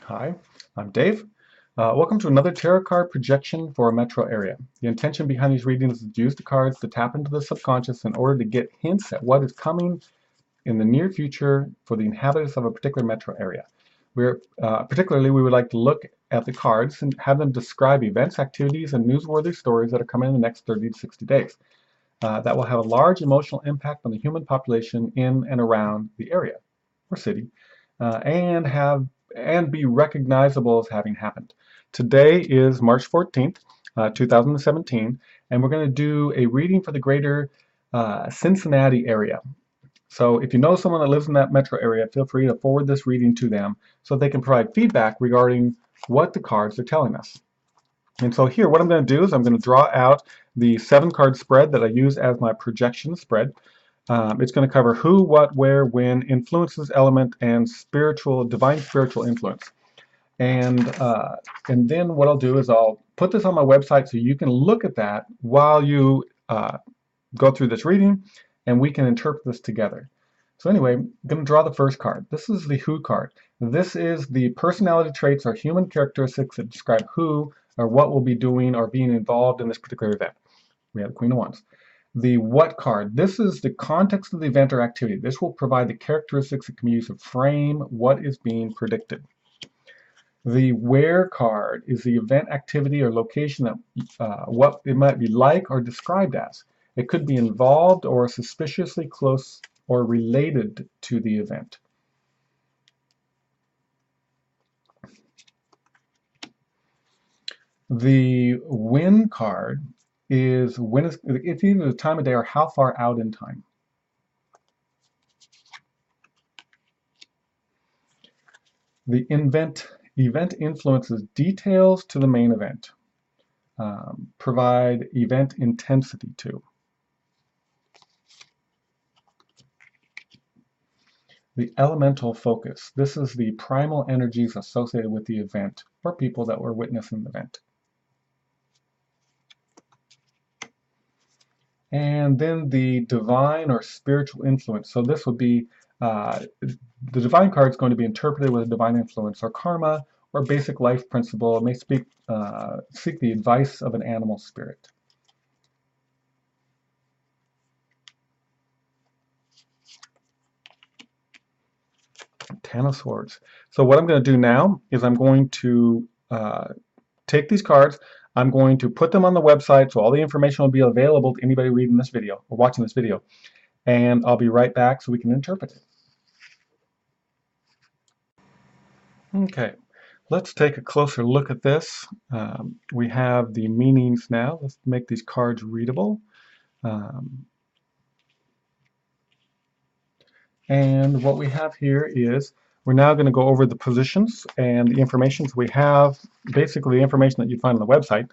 Hi, I'm Dave. Welcome to another tarot card projection for a metro area. The intention behind these readings is to use the cards to tap into the subconscious in order to get hints at what is coming in the near future for the inhabitants of a particular metro area. Particularly, we would like to look at the cards and have them describe events, activities, and newsworthy stories that are coming in the next 30 to 60 days. That will have a large emotional impact on the human population in and around the area or city, and be recognizable as having happened. Today is March 14th, 2017, and we're going to do a reading for the greater Cincinnati area. So if you know someone that lives in that metro area, feel free to forward this reading to them so they can provide feedback regarding what the cards are telling us. And so here, what I'm going to do is I'm going to draw out the 7-card spread that I use as my projection spread. It's going to cover who, what, where, when, influences, element, and divine spiritual influence. And then what I'll do is I'll put this on my website so you can look at that while you go through this reading, and we can interpret this together. So anyway, I'm going to draw the first card. This is the Who card. This is the personality traits or human characteristics that describe who or what will be doing or being involved in this particular event. We have the Queen of Wands. The What card. This is the context of the event or activity. This will provide the characteristics that can be used to frame what is being predicted. The Where card is the event, activity, or location that what it might be like or described as. It could be involved or suspiciously close or related to the event. The When card is it's either the time of day or how far out in time. The event influences details to the main event. Provide event intensity to. The elemental focus. This is the primal energies associated with the event or people that were witnessing the event. And then the divine or spiritual influence. So this would be, the divine card is going to be interpreted with a divine influence or karma or basic life principle. It may seek the advice of an animal spirit. Ten of Swords. So what I'm going to do now is I'm going to take these cards. I'm going to put them on the website so all the information will be available to anybody reading this video or watching this video. And I'll be right back so we can interpret it. Okay, let's take a closer look at this. We have the meanings now. Let's make these cards readable. And what we have here is we're now going to go over the positions and the information. So we have basically the information that you find on the website.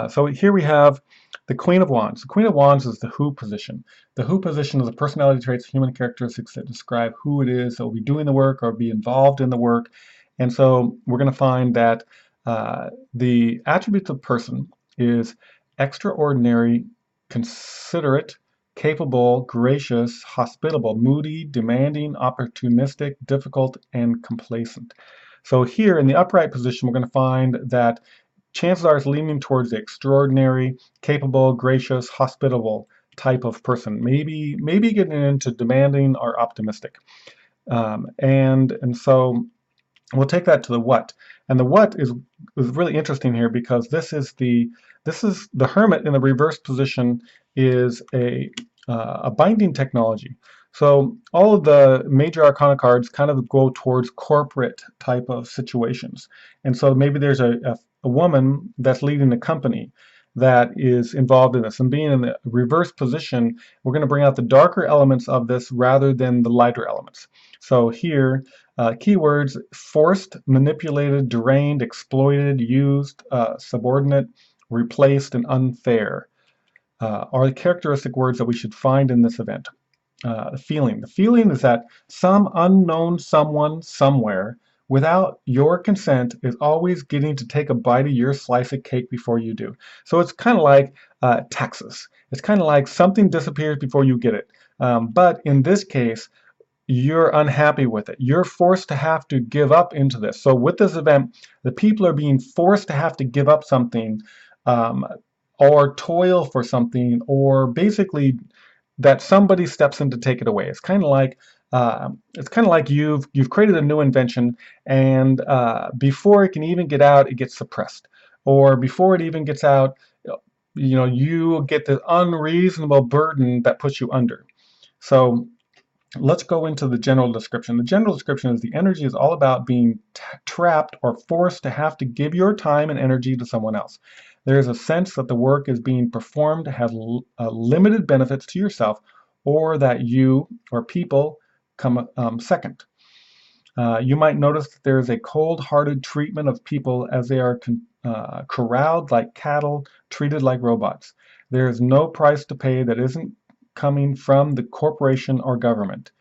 So here we have the Queen of Wands. The Queen of Wands is the Who position. The Who position is the personality traits, human characteristics that describe who it is that will be doing the work or be involved in the work. And so we're going to find that the attributes of person is extraordinary, considerate, capable, gracious, hospitable, moody, demanding, opportunistic, difficult, and complacent. So here in the upright position, we're going to find that chances are it's leaning towards the extraordinary, capable, gracious, hospitable type of person. Maybe getting into demanding or optimistic. And so we'll take that to the What. And the What is really interesting here because this is the Hermit in the reverse position is a binding technology. So all of the major arcana cards kind of go towards corporate type of situations. And so maybe there's a woman that's leading a company that is involved in this. And being in the reverse position, we're going to bring out the darker elements of this rather than the lighter elements. So here, keywords: forced, manipulated, drained, exploited, used, subordinate, replaced, and unfair are the characteristic words that we should find in this event. The feeling. The feeling is that some unknown someone somewhere without your consent is always getting to take a bite of your slice of cake before you do. So it's kind of like taxes. It's kind of like something disappears before you get it. But in this case, you're unhappy with it. You're forced to have to give up into this. So with this event, the people are being forced to have to give up something, um, or toil for something, or basically that somebody steps in to take it away. It's kind of like you've created a new invention, and before it can even get out, it gets suppressed, or before it even gets out, you get this unreasonable burden that puts you under. So let's go into the general description. The general description is the energy is all about being trapped or forced to have to give your time and energy to someone else. There is a sense that the work is being performed to have limited benefits to yourself, or that you or people come second. You might notice that there is a cold-hearted treatment of people as they are corralled like cattle, treated like robots. There is no price to pay that isn't coming from the corporation or government.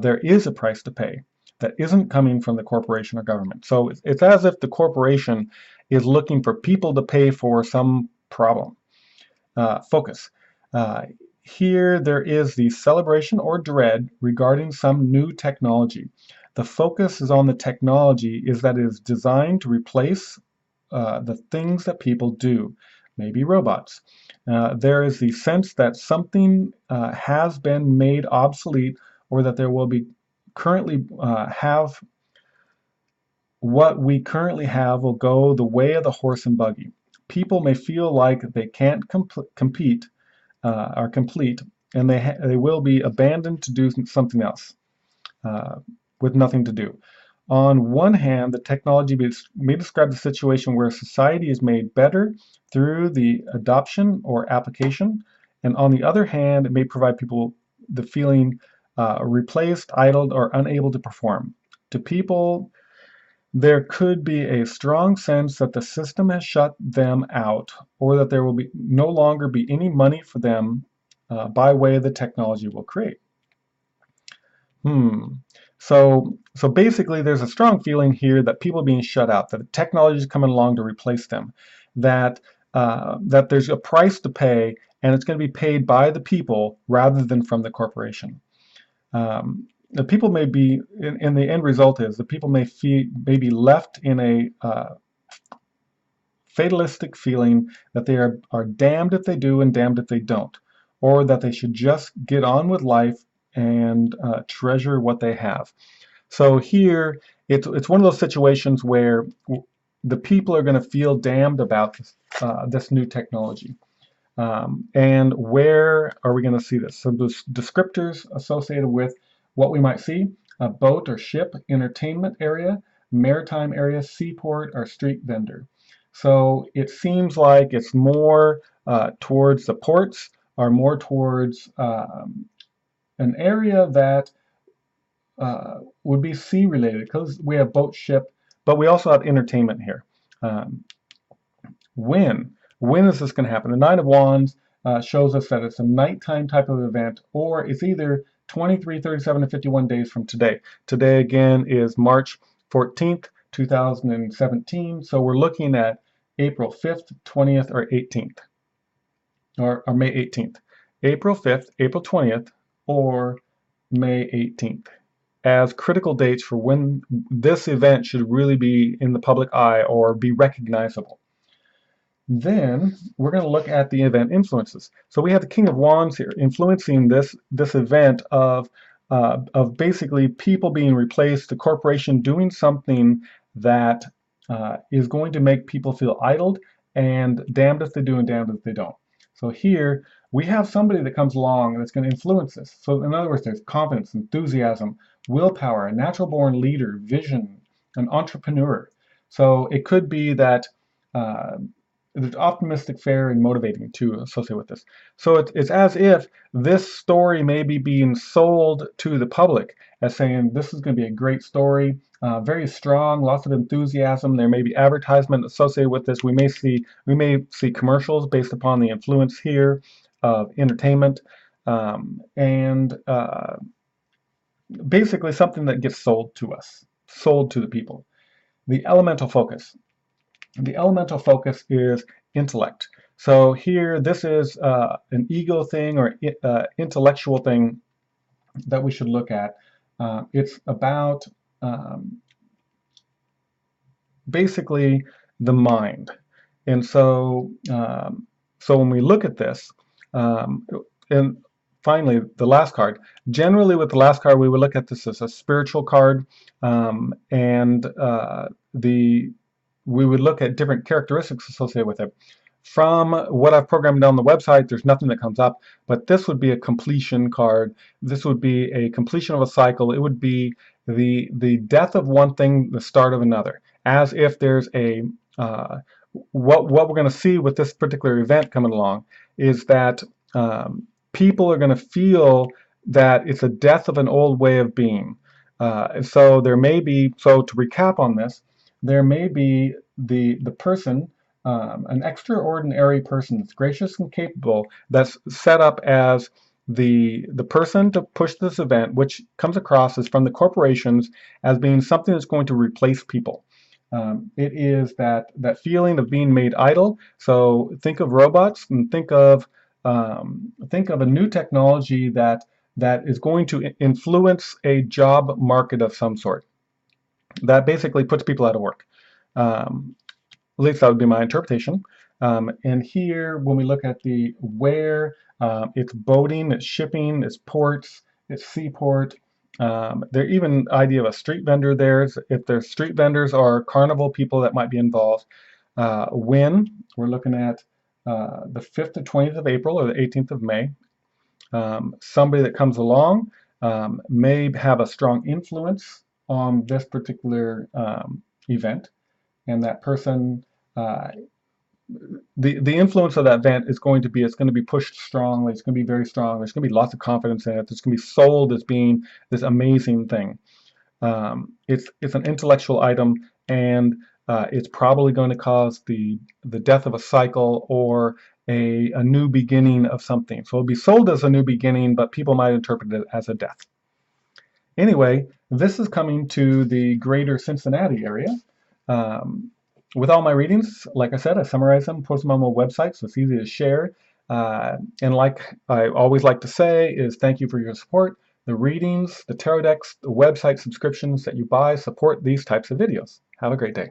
There is a price to pay that isn't coming from the corporation or government. So it's as if the corporation is looking for people to pay for some problem. Focus. Here there is the celebration or dread regarding some new technology. The focus is on the technology is that it is designed to replace the things that people do, maybe robots. There is the sense that something has been made obsolete, or that there will be currently have what we currently have will go the way of the horse and buggy. People may feel like they can't compete or complete, and they will be abandoned to do something else with nothing to do. On one hand, the technology may describe the situation where society is made better through the adoption or application, and on the other hand, it may provide people the feeling replaced, idled, or unable to perform. To people, there could be a strong sense that the system has shut them out, or that there will be no longer be any money for them by way of the technology will create. So basically, there's a strong feeling here that people are being shut out, that technology is coming along to replace them, that that there's a price to pay, and it's going to be paid by the people rather than from the corporation. The people may be, in the end result is, the people may be left in a fatalistic feeling that they are damned if they do and damned if they don't, or that they should just get on with life and treasure what they have. So here, it's one of those situations where the people are going to feel damned about this new technology. And where are we going to see this? So the descriptors associated with what we might see: a boat or ship, entertainment area, maritime area, seaport, or street vendor. So it seems like it's more towards the ports, or more towards an area that would be sea related, because we have boat, ship, but we also have entertainment here. When is this going to happen? The Nine of Wands shows us that it's a nighttime type of event, or it's either 23, 37, and 51 days from today. Today again is March 14th, 2017. So we're looking at April 5th, 20th, or 18th, or May 18th. April 5th, April 20th, or May 18th as critical dates for when this event should really be in the public eye or be recognizable. Then we're going to look at the event influences. So we have the King of Wands here influencing this event of basically people being replaced, the corporation doing something that is going to make people feel idled, and damned if they do and damned if they don't. So here we have somebody that comes along that's going to influence this. So in other words, there's confidence, enthusiasm, willpower, a natural born leader, vision, an entrepreneur. So it could be that there's optimistic, fair, and motivating to associate with this. So it's as if this story may be being sold to the public as saying this is going to be a great story, very strong, lots of enthusiasm. There may be advertisement associated with this. We may see commercials based upon the influence here of entertainment, and basically something that gets sold to us, sold to the people. The elemental focus. The elemental focus is intellect. So here, this is an ego thing or intellectual thing that we should look at. It's about basically the mind. And so when we look at this, um, and finally the last card, generally with the last card we would look at this as a spiritual card, and we would look at different characteristics associated with it. From what I've programmed on the website, there's nothing that comes up, but this would be a completion card. This would be a completion of a cycle. It would be the death of one thing, the start of another, as if there's a what we're going to see with this particular event coming along is that people are going to feel that it's a death of an old way of being. So there may be, so to recap on this, there may be the person, an extraordinary person that's gracious and capable, that's set up as the person to push this event, which comes across as from the corporations as being something that's going to replace people. It is that feeling of being made idle. So think of robots and think of a new technology that is going to influence a job market of some sort. That basically puts people out of work. At least that would be my interpretation. And here, when we look at the where, it's boating, it's shipping, it's ports, it's seaport. There even idea of a street vendor there. If there's street vendors or carnival people that might be involved. When we're looking at the 5th to 20th of April or the 18th of May. Somebody that comes along may have a strong influence on this particular event, and that person, the influence of that event is going to be, it's going to be pushed strongly. It's going to be very strong. There's going to be lots of confidence in it. It's going to be sold as being this amazing thing. It's an intellectual item, and it's probably going to cause the death of a cycle or a new beginning of something. So it'll be sold as a new beginning, but people might interpret it as a death. Anyway, this is coming to the greater Cincinnati area. With all my readings, like I said, I summarize them, post them on my website, so it's easy to share. And like I always like to say is thank you for your support. The readings, the tarot decks, the website subscriptions that you buy support these types of videos. Have a great day.